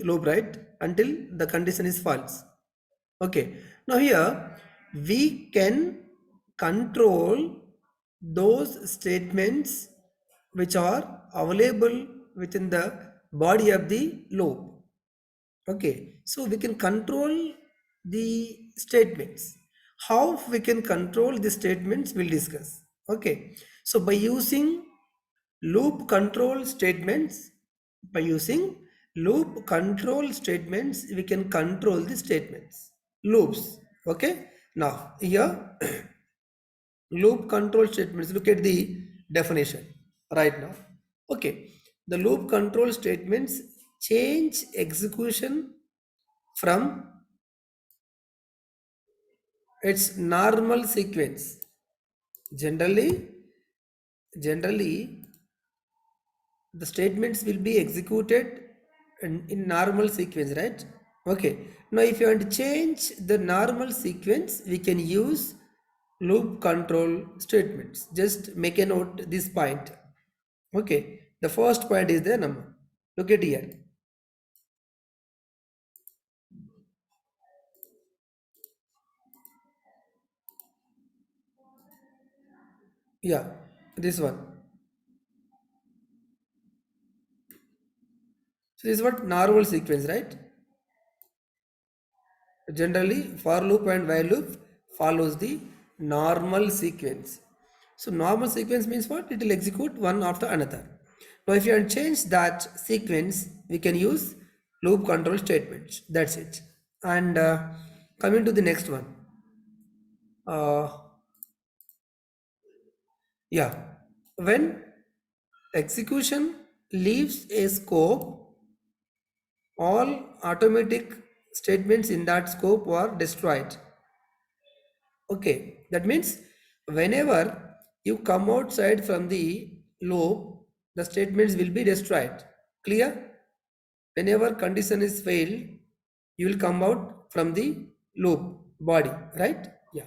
loop, right? Until the condition is false. Okay. Now here we can control those statements which are available within the body of the loop. Okay, so we can control the statements. How we can control the statements we'll discuss. Okay, so by using loop control statements, by using loop control statements, we can control the statements, loops. Okay, now here loop control statements, look at the definition right now. Okay, the loop control statements change execution from its normal sequence. Generally generally the statements will be executed in normal sequence, right? Okay, now if you want to change the normal sequence, we can use loop control statements. Just make a note this point. Okay, the first point is the number. Look at here. Yeah, this one. So this is what normal sequence, right? Generally, for loop and while loop follows the normal sequence. So normal sequence means what? It will execute one after another. Now, if you want to change that sequence, we can use loop control statements. That's it. And coming to the next one. Uh, yeah, when execution leaves a scope, all automatic statements in that scope are destroyed. Okay, that means whenever you come outside from the loop, the statements will be destroyed. Clear? Whenever condition is failed, you will come out from the loop body, right? Yeah.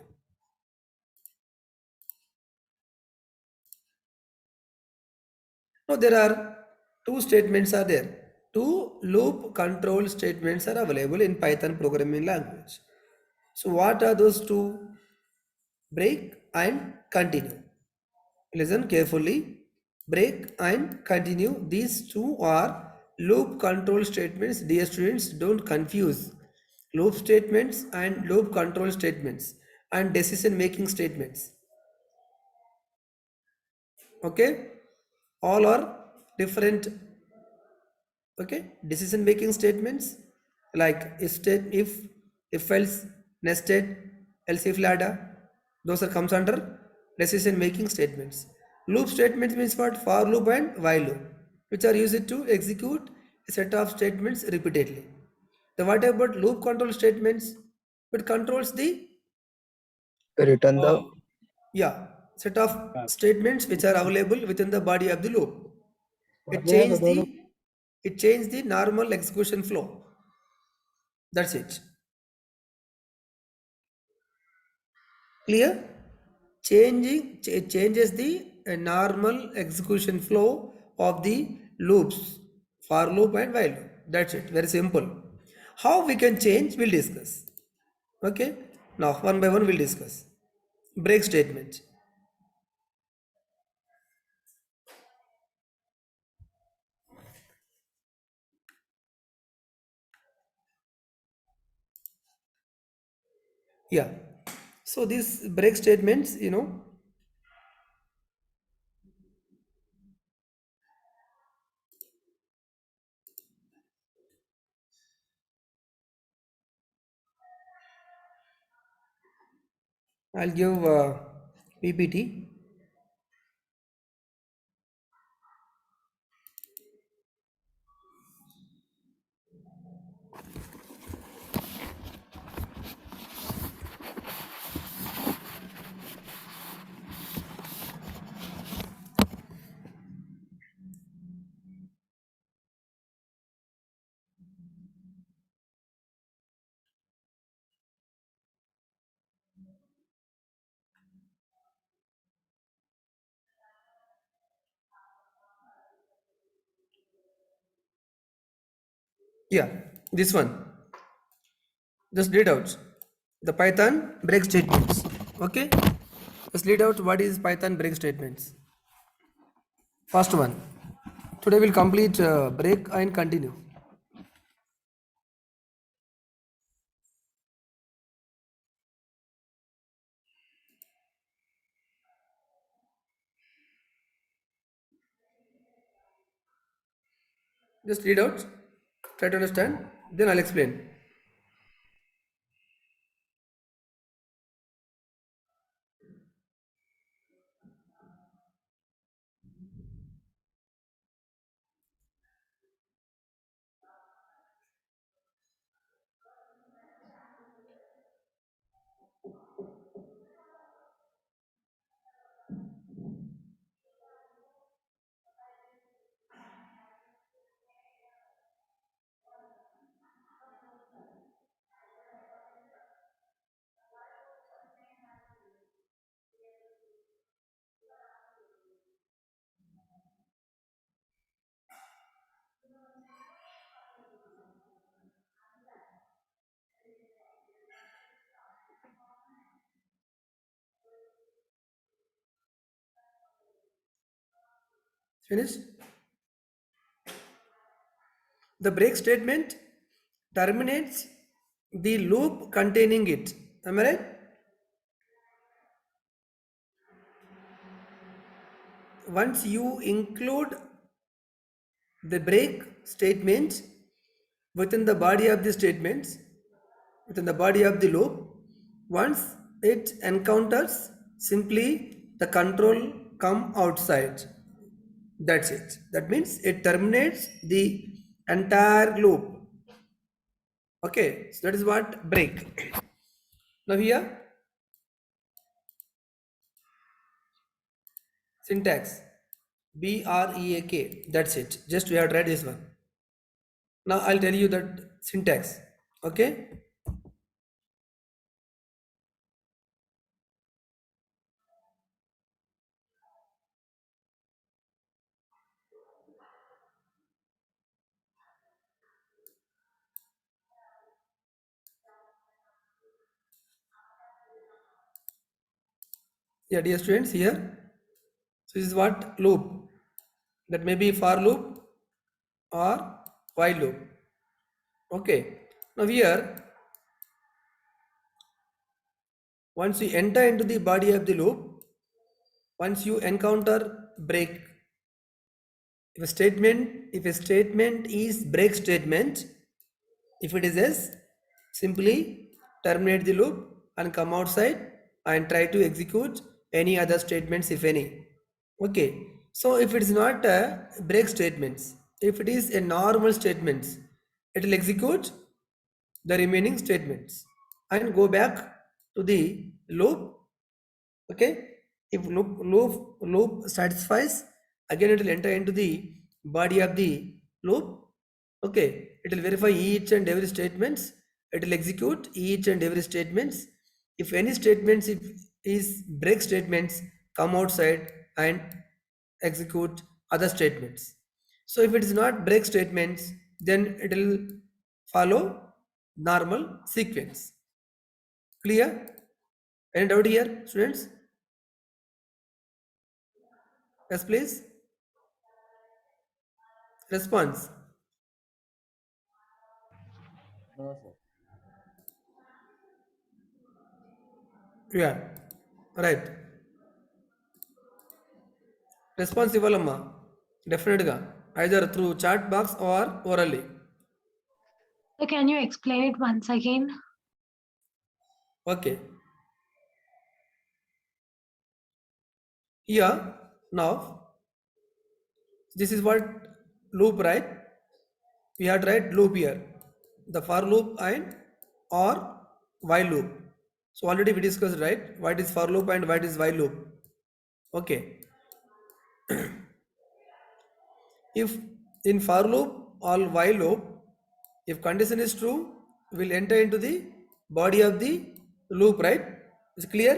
Now there are two statements are there. Two loop control statements are available in Python programming language. So what are those two? Break and continue. Listen carefully. Break and continue. These two are loop control statements. Dear students, don't confuse loop statements and loop control statements and decision making statements. Okay, all are different. Okay, decision making statements like if else, nested, else if ladder, those are comes under decision making statements. Loop statements means what? For loop and while loop, which are used to execute a set of statements repeatedly. The what about loop control statements? It controls the Return the uh, yeah, set of statements which are available within the body of the loop. It changes the normal execution flow. That's it. Clear? Changes the normal execution flow of the loops, for loop and while loop. That's it. Very simple. How we can change, we'll discuss. Okay, now one by one we'll discuss. Break statement. Yeah, so these break statements, I'll give PPT. Yeah, This one. Just read out the Python break statements. Okay. Just read out what is Python break statements. First one. Today we'll complete break and continue. Just read out. Try to understand. Then I'll explain. Finish. The break statement terminates the loop containing it. Am I right? Once you include the break statements within the body of the statements, within the body of the loop, once it encounters, simply the control come outside. That's it. That means it terminates the entire loop. Okay, so that is what break. Now here syntax break. That's it. Just we have read this one. Now I'll tell you that syntax. Okay. Yeah, dear students, here. So this is what loop. That may be for loop or while loop. Okay. Now here, once you enter into the body of the loop, once you encounter break, if a statement is break statement, if it is yes, simply terminate the loop and come outside and try to execute any other statements if any. Okay. So if it is not a break statements, if it is a normal statements, it will execute the remaining statements and go back to the loop. Okay, if loop satisfies, again it will enter into the body of the loop. Okay, it will verify each and every statements, it will execute each and every statements. If any statements if is break statements, come outside and execute other statements. So if it is not break statements, then it will follow normal sequence. Clear? Any doubt here, students? Yes, please. Response. No, sir. Yeah. Right. Response ఇవ్వాలమ్మా డెఫినెట్గా either through chat box or orally. So can you explain it once again? Okay. Here now this is what loop, right? We had write loop here. The for loop and or while loop. So already we discussed, right? What is for loop and what is while loop. Okay. If in for loop or while loop, if condition is true, we'll enter into the body of the loop, right? Is it clear?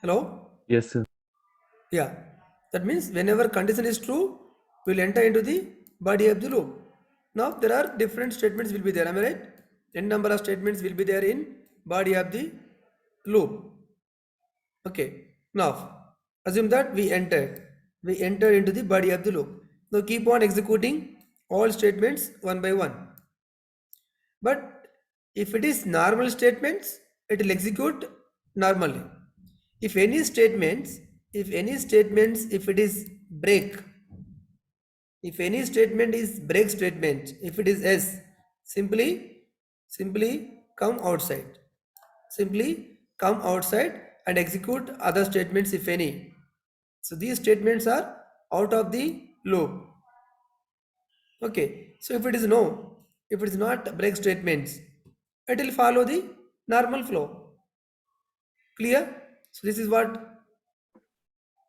Hello? Yes, sir. Yeah. That means whenever condition is true, we'll enter into the body of the loop. Now there are different statements will be there. Am I right? N number of statements will be there in body of the loop. Okay. Now assume that we entered. We enter into the body of the loop. Now keep on executing all statements one by one. But if it is normal statements, it will execute normally. If any statements, if it is break, if any statement is break statement, if it is S, simply come outside. Simply come outside and execute other statements if any. So these statements are out of the loop. Okay. So if it is no, if it is not break statements, it will follow the normal flow. Clear? So this is what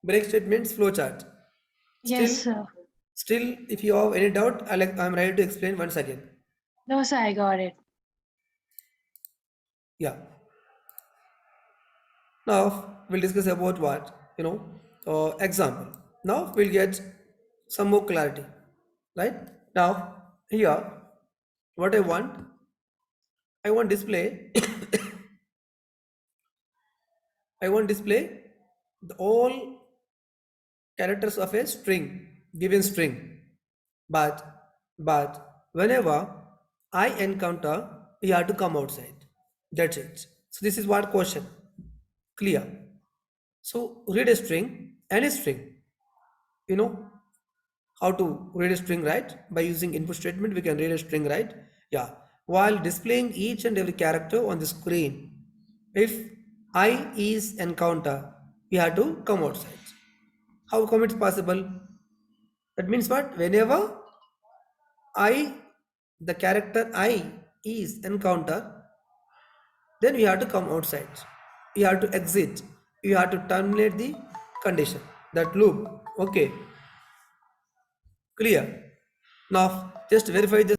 break statements flow chart. Yes, Still, sir. still, if you have any doubt, I'm ready to explain once again. No, sir, I got it. Yeah. Now we'll discuss about what example. Now we'll get some more clarity, right? Now here, what I want display, I want display the all characters of a string, given string. But whenever I encounter, you have to come outside. That's it. So this is what question. Clear. So read a string, any string. You know how to read a string, right? By using input statement, we can read a string, right? Yeah. While displaying each and every character on the screen, if I is encounter, we have to come outside. How come it's possible? That means what? Whenever I, the character I is encounter, then we have to come outside. You have to exit. You have to terminate the condition, that loop. Okay, clear. Now just verify this.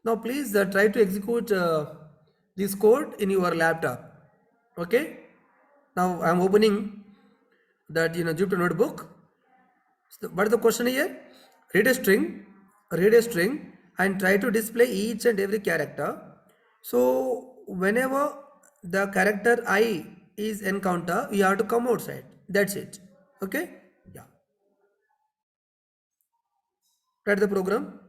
Now please try to execute this code in your laptop. Okay. Now I'm opening that Jupyter notebook. So what is the question here? Read a string, read a string, and try to display each and every character. So whenever the character I is encounter, you have to come outside. That's it. Okay? Yeah. Write the program.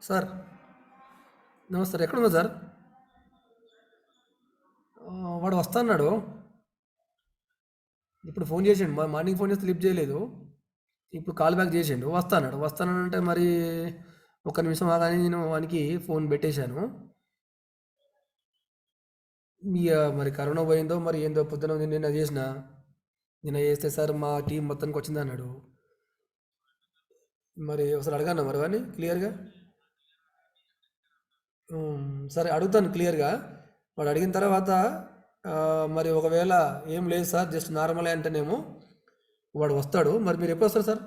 Sir నమస్తే sir ఎక్కడున్నా sir వాడు వస్తాన్నాడు ఇప్పుడు phone చేసిండు morning phone చేస్తే lift చేయలేదు ఇప్పుడు call back చేసిండు వస్తానంటే మరి ఒక నిమిషం ఆగానే నేను వానికి ఫోన్ పెట్టేశాను మరి కరోనా పోయిందో మరి ఏందో పొద్దున నిన్న చేస్తే సార్ మా టీం మొత్తానికి వచ్చింది అన్నాడు మరి ఒకసారి అడగన్నా మరి వాడిని క్లియర్గా సరే అడుగుతాను క్లియర్గా వాడు అడిగిన తర్వాత మరి ఒకవేళ ఏం లేదు సార్ జస్ట్ నార్మల్ అంటేనేమో వాడు వస్తాడు. మరి మీరు ఎప్పుడు వస్తారు సార్?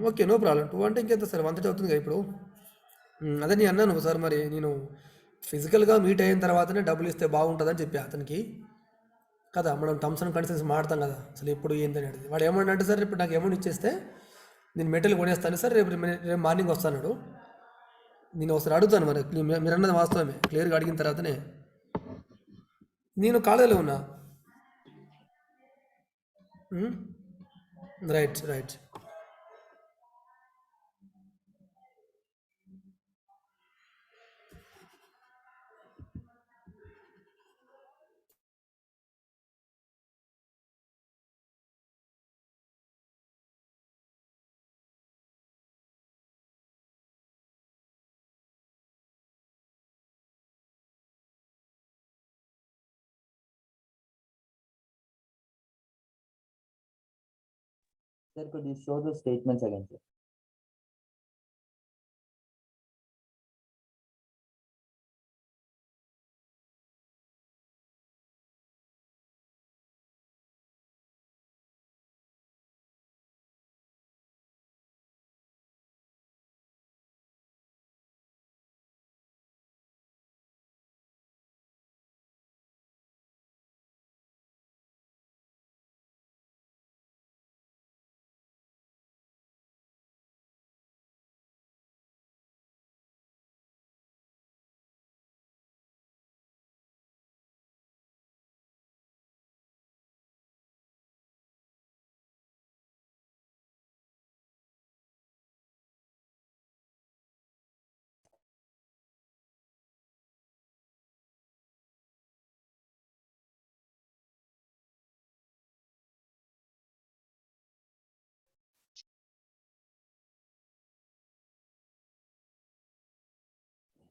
Okay, no problem. 2 అంటే ఇంకెంత సార్, 1:30 అవుతుంది కదా ఇప్పుడు. అదే నేను అన్నాను సార్, మరి నేను ఫిజికల్గా మీట్ అయిన తర్వాతనే డబ్బులు ఇస్తే బాగుంటుందని చెప్పి అతనికి కదా, మనం టర్మ్స్ అండ్ కండిషన్స్ మాడతాం కదా అసలు ఎప్పుడు ఏందని అడిగి. వాడు ఏమన్నా అంటే సార్ ఇప్పుడు నాకు అమౌంట్ ఇచ్చేస్తే నేను మెటీరియల్ కొనేస్తాను సార్, రేపు మార్నింగ్ వస్తాడు. నేను ఒకసారి అడుగుతాను, మరి మీరు అన్నది వాస్తవమే, క్లియర్గా అడిగిన తర్వాతనే. నేను కాలేజీలో ఉన్నా. Right right. Sir, could you show the statements again, sir?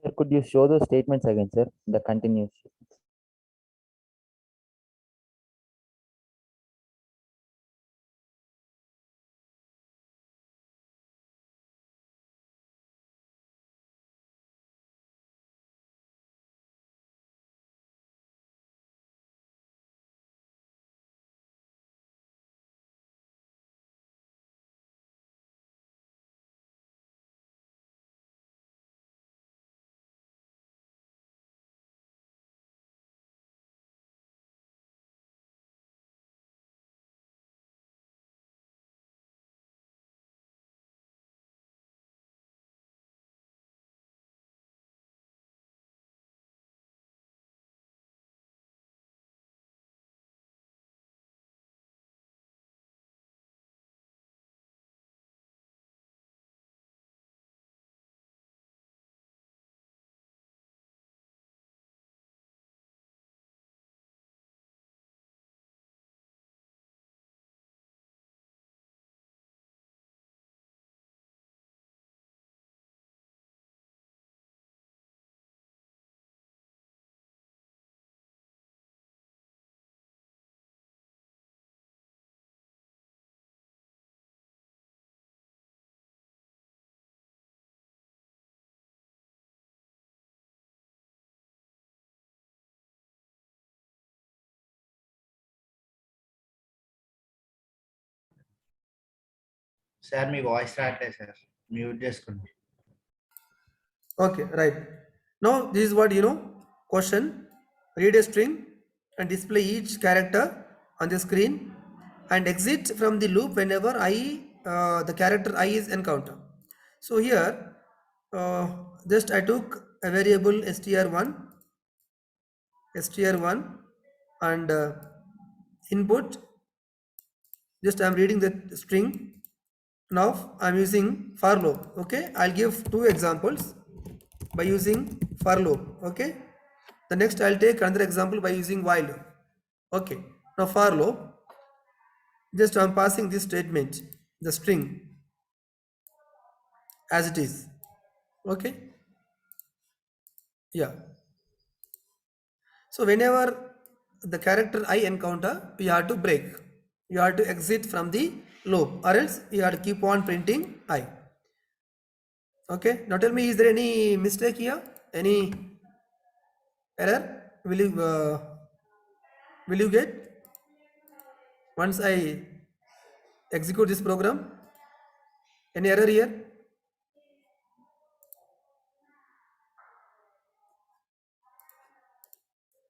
Sir, could you show the statements again, sir? The continuous. Sir me voice రావట్లేదు సార్, మ్యూట్ చేసుకోండి. Okay, right. Now this is what question. Read a string and display each character on the screen and exit from the loop whenever the character I is encountered. So here just I took a variable str1 and input. Just I'm reading the string. Now I'm using for loop. Okay, I'll give 2 examples by using for loop. Okay, the next I'll take another example by using while loop. Okay, now for loop, just I'm passing this statement, the string as it is. Okay, yeah. So whenever the character I encounter, you have to break, you have to exit from the loop, or else you have to keep on printing I. Okay, now tell me, is there any mistake here, any Error? Will you get once I execute this program? Any error here?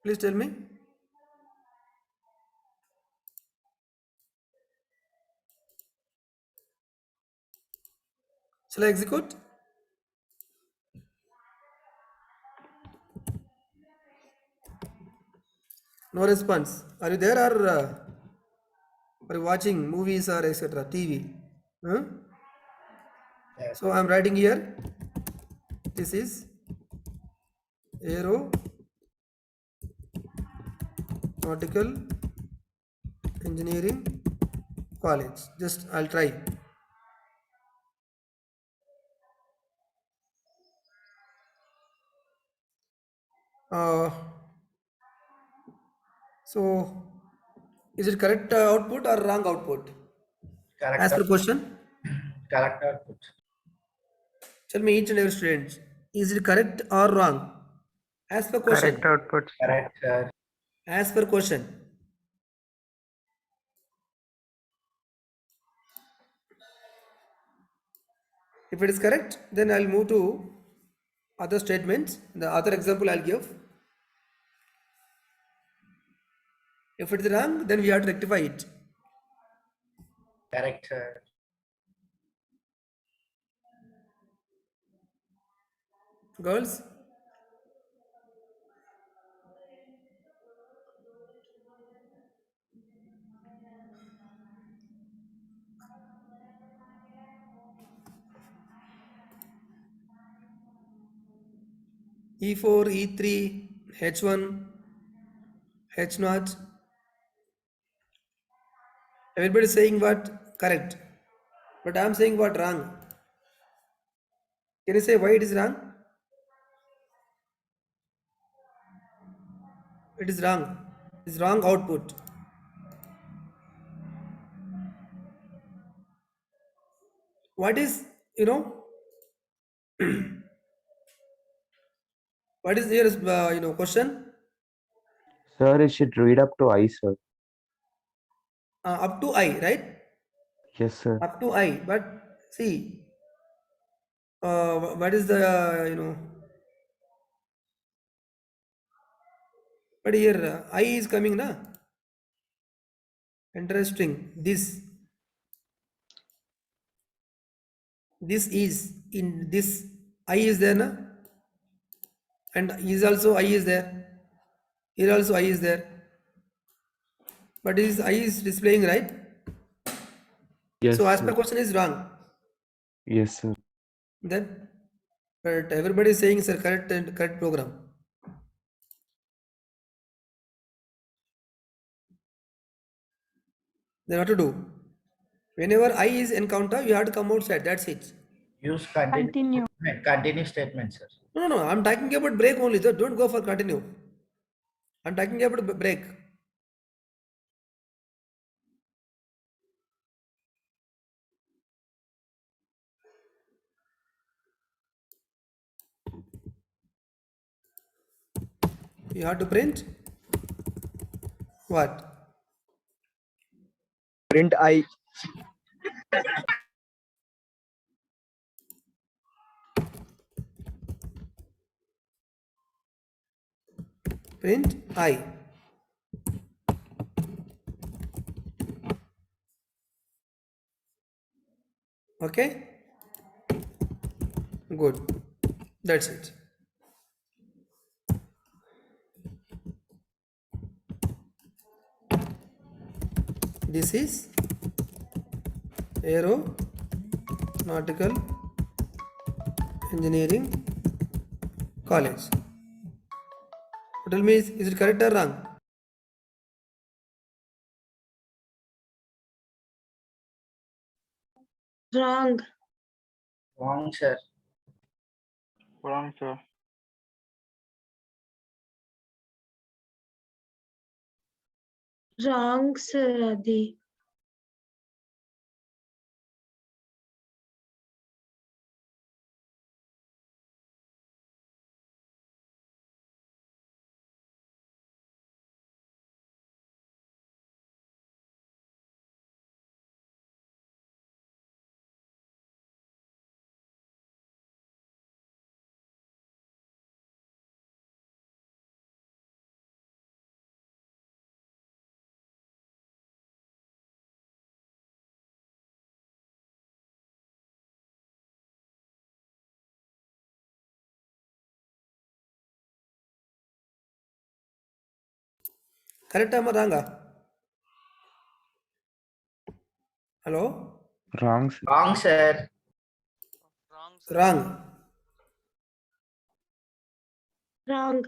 Please tell me. Shall I execute? No response. Are you there or are you watching movies or etc. TV? Huh? Yes. So I'm writing here. This is aeronautical engineering college. Just I'll try. Uh, so is it correct output or wrong output? As Correct. per question, Correct output. tell me each and every student, is it correct or wrong? As per question. Correct output. Correct, sir. As per question. If it is correct, then I'll move to other statements. The other example I'll give. If it is wrong, then we have to rectify it. Correct, sir. Girls, E4, E3, H1, H0. Everybody is saying what correct, but I'm saying what wrong. Can you say why it is wrong? It is wrong. It is wrong output. What is, what is your question? Sir, it should read up to I, sir. Up to I, right? Yes, sir. Up to I. But see, what is the but here I is coming na. Interesting. This is in this I is there na, and is also I is there. Here also I is there. But is I is displaying right? Yes, So as per sir. question is wrong. Yes, sir. Then, but everybody is saying sir correct and correct program. Then what to do? Whenever I is encounter, you have to come outside. That's it. Use continue. Continue statement, sir. No. I'm talking about break only. So don't go for continue. I'm talking about break. You have to print what? Print I. Print I. Okay. Good. That's it. This is aeronautical engineering college. Tell me, is it correct or wrong? Wrong. Wrong, sir. Wrong, sir. Wrong, sir. Adi. Correct or wrong? Hello? Wrong, sir. Wrong, sir. Wrong. Wrong.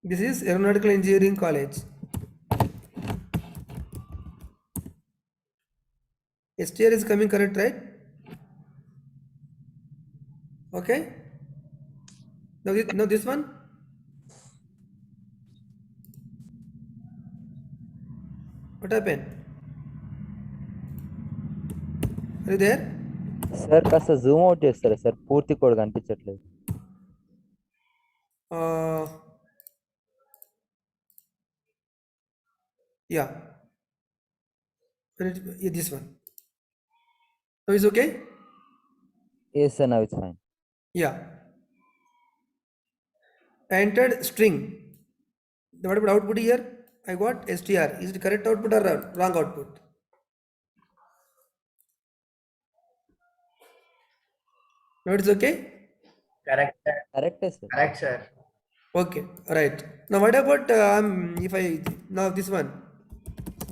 This is Aeronautical Engineering College. STR is coming correct, right? Okay. Now this one. What happened? Are you there? Sir కాస్త Zoom out చేస్తారా sir? పూర్తి కూడా కనిపించట్లేదు. Yeah. This one. Now it's okay? Yes sir, now it's fine. Yeah. Entered string. What about output here? I got str. Is it correct output or wrong output? Now it's okay? Correct, sir. కరెక్టే sir. Correct, sir. Okay, right. Now what about if I now this one?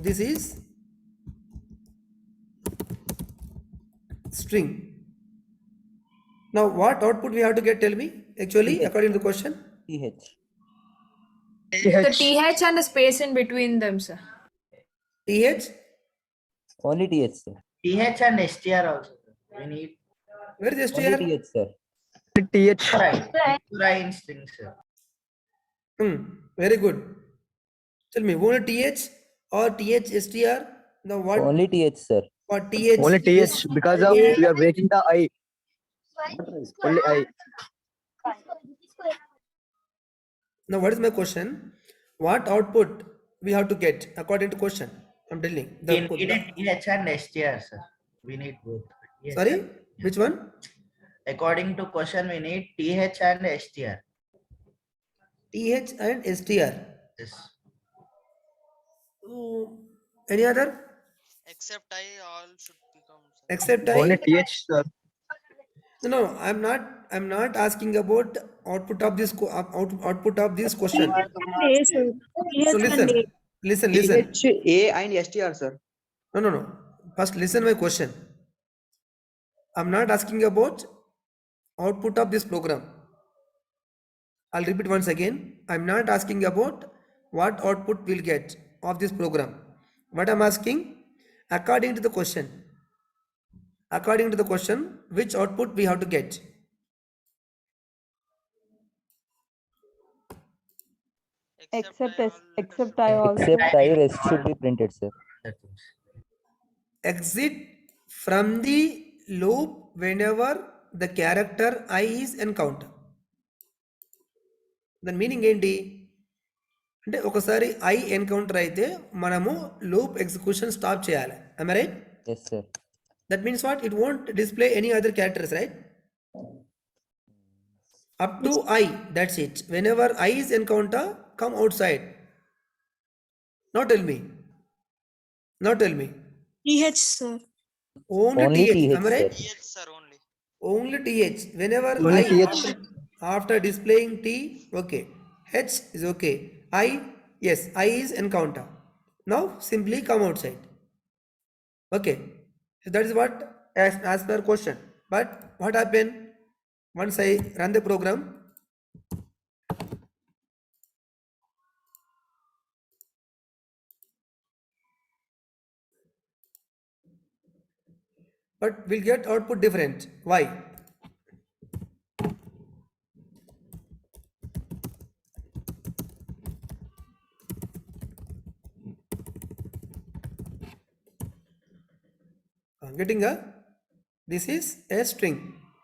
This is string. Now what output we have to get? Tell me. Actually, according to the question. th. The TH and the space in between them, sir. TH. Only th sir. TH and STR also. We need Where is only str? th sir. right in string, sir. Very good. Tell me, only TH or TH str? Now what? Only th sir. What TH? Only TH because of we are breaking the I. Only I. Now what is my question? What output we have to get according to question? I'm telling. We need a TH and STR, sir. We need both. Yes, Sorry, sir. which one? According to question, we need TH and STR. TH and STR. Yes. Any other? Except I, all should become. Sir. Except Only I. TH sir. No, I'm not asking about output of this output of this question. So listen. TH A and STR sir. No. First listen my question. I'm not asking about output of this program. I'll repeat once again. I'm not asking about what output we'll get of this program. What I'm asking, according to the question, which output we have to get? Except I also. Except I rest should be printed sir. Exit from the loop whenever the character I is encountered. దాని meaning ఏంటి అంటే ఒకసారి I encounter అయితే మనము loop execution stop చేయాలి. am I right? Yes sir. That means what? It won't display any other characters, right? Up to I, that's it. Whenever I is encounter, come outside. Now tell me. TH, sir. Only th. th Am I right? sir. TH, sir, only. Only th. Whenever Only I th. after displaying t, okay. H is okay. I, yes, I is encounter. Now simply come outside. Okay. So that is what as per question. But what happened once I run the program? But we'll get output different. Why? Getting this is a string.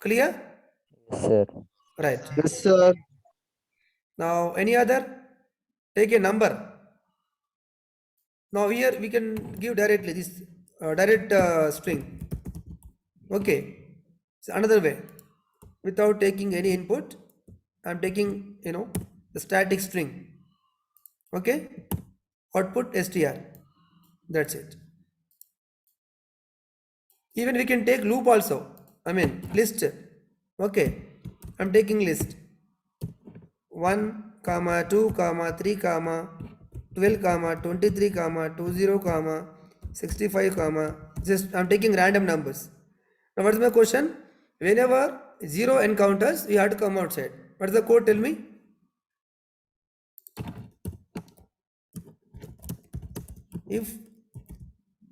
Clear? Yes sir. Right. Yes sir. Now any other? Take a number. Now here we can give directly this direct string. Okay. So another way, without taking any input, I'm taking the static string. Okay. Output str. That's it. Even we can take loop also. I mean list. Okay. I'm taking list 1, comma 2 comma 3 comma 12 comma 23 comma 20 comma 65 comma, just I'm taking random numbers. Now what is my question? Whenever 0 encounters, we have to come outside. What is the code? Tell me.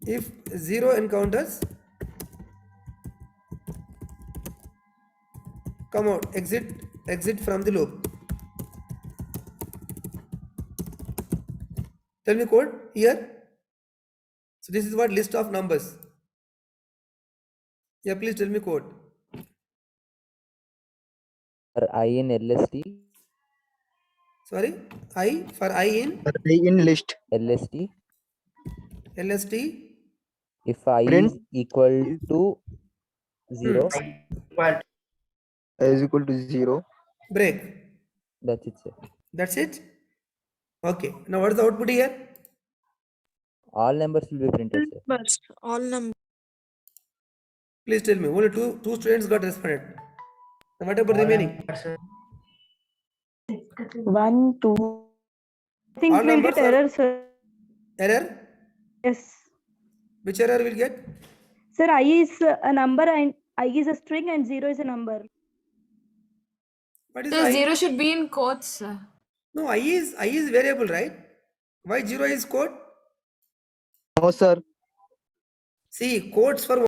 If 0 encounters, come out, exit from the loop. Tell me code here. So this is what list of numbers. Yeah, please tell me code. For I in LST, Sorry, I for I in list. LST, LST. if I Print is equal to 0, Equal is equal to 0. Break. that's it, sir. That's it. Okay. Now what is the output here? All numbers will be printed, sir. All numbers. Please tell me. Only two students got responded. Now what about all remaining? numbers, sir. 1, 2. I think All we'll numbers get are error, sir. error. Yes. Which error will get? Sir, I is a number and I is a string and 0 is a number. What is So I? 0 should be in quotes, sir. No, I is variable, right? Why 0 is code? No, sir. See, codes for